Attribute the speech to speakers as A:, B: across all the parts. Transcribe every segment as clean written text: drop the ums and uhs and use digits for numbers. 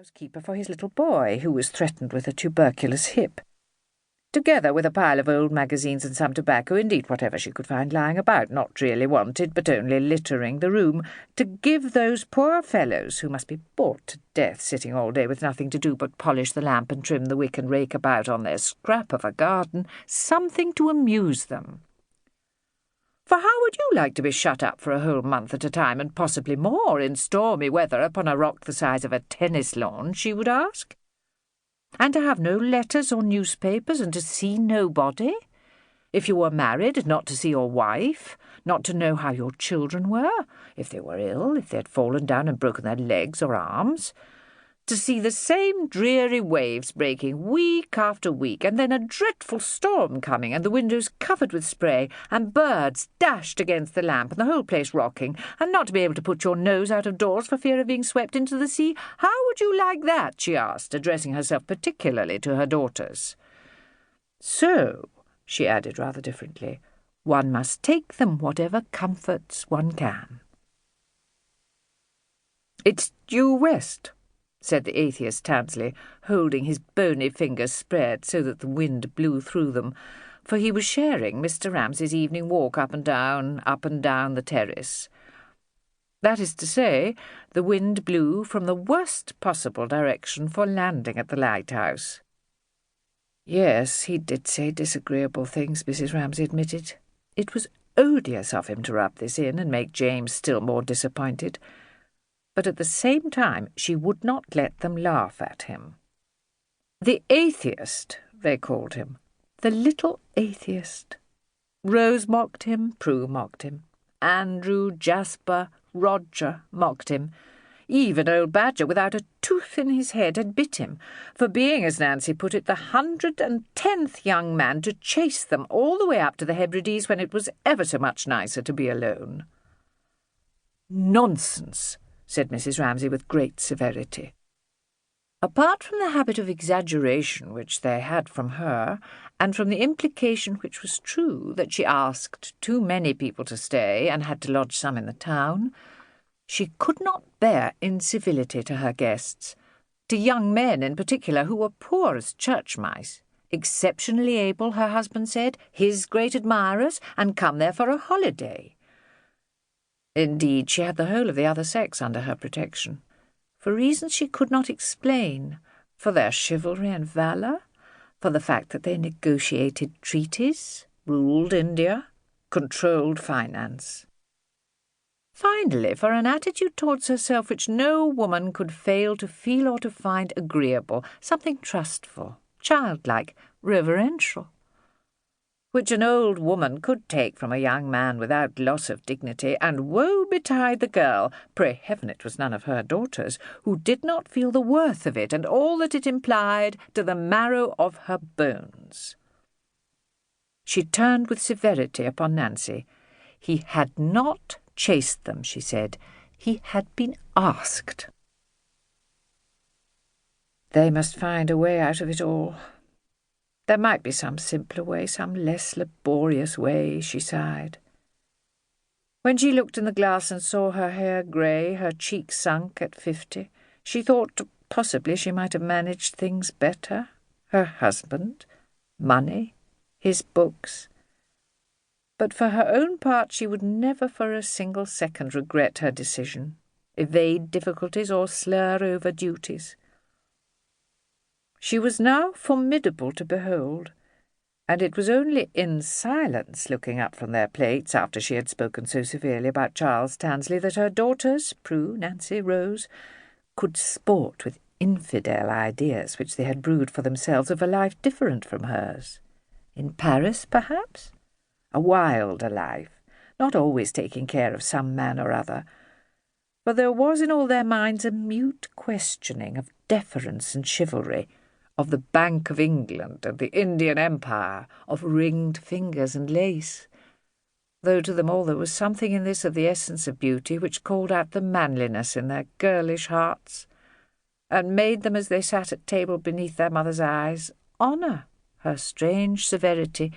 A: housekeeper for his little boy, who was threatened with a tuberculous hip, together with a pile of old magazines and some tobacco, indeed whatever she could find lying about, not really wanted, but only littering the room, to give those poor fellows, who must be bored to death sitting all day with nothing to do but polish the lamp and trim the wick and rake about on their scrap of a garden, something to amuse them. For how would you like to be shut up for a whole month at a time, and possibly more, in stormy weather upon a rock the size of a tennis lawn, she would ask? And to have no letters or newspapers, and to see nobody? If you were married, not to see your wife, not to know how your children were, if they were ill, if they had fallen down and broken their legs or arms, to see the same dreary waves breaking week after week, and then a dreadful storm coming, and the windows covered with spray, and birds dashed against the lamp, and the whole place rocking, and not to be able to put your nose out of doors for fear of being swept into the sea. How would you like that? She asked, addressing herself particularly to her daughters. So, she added rather differently, one must take them whatever comforts one can. It's due west, said the atheist Tansley, holding his bony fingers spread so that the wind blew through them, for he was sharing Mr. Ramsay's evening walk up and down the terrace. That is to say, the wind blew from the worst possible direction for landing at the Lighthouse. Yes, he did say disagreeable things, Mrs. Ramsay admitted. It was odious of him to rub this in and make James still more disappointed. But at the same time she would not let them laugh at him. The atheist, they called him. The little atheist. Rose mocked him, Prue mocked him. Andrew, Jasper, Roger mocked him. Even old Badger, without a tooth in his head, had bit him, for being, as Nancy put it, the 110th young man to chase them all the way up to the Hebrides when it was ever so much nicer to be alone. Nonsense, said Mrs. Ramsay with great severity. Apart from the habit of exaggeration which they had from her, and from the implication which was true that she asked too many people to stay and had to lodge some in the town, she could not bear incivility to her guests, to young men in particular who were poor as church mice, exceptionally able, her husband said, his great admirers, and come there for a holiday. Indeed, she had the whole of the other sex under her protection, for reasons she could not explain, for their chivalry and valour, for the fact that they negotiated treaties, ruled India, controlled finance. Finally, for an attitude towards herself which no woman could fail to feel or to find agreeable, something trustful, childlike, reverential, which an old woman could take from a young man without loss of dignity, and woe betide the girl, pray heaven it was none of her daughters, who did not feel the worth of it and all that it implied to the marrow of her bones. She turned with severity upon Nancy. He had not chased them, she said. He had been asked. They must find a way out of it all. There might be some simpler way, some less laborious way, she sighed. When she looked in the glass and saw her hair grey, her cheeks sunk at 50, she thought possibly she might have managed things better. Her husband, money, his books. But for her own part she would never for a single second regret her decision, evade difficulties or slur over duties. She was now formidable to behold, and it was only in silence, looking up from their plates after she had spoken so severely about Charles Tansley, that her daughters, Prue, Nancy, Rose, could sport with infidel ideas which they had brewed for themselves of a life different from hers. In Paris, perhaps? A wilder life, not always taking care of some man or other. For there was in all their minds a mute questioning of deference and chivalry, of the Bank of England and the Indian Empire, of ringed fingers and lace, though to them all there was something in this of the essence of beauty which called out the manliness in their girlish hearts, and made them, as they sat at table beneath their mother's eyes, honour her strange severity,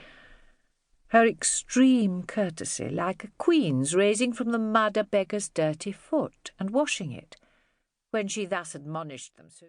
A: her extreme courtesy, like a queen's raising from the mud a beggar's dirty foot and washing it, when she thus admonished them so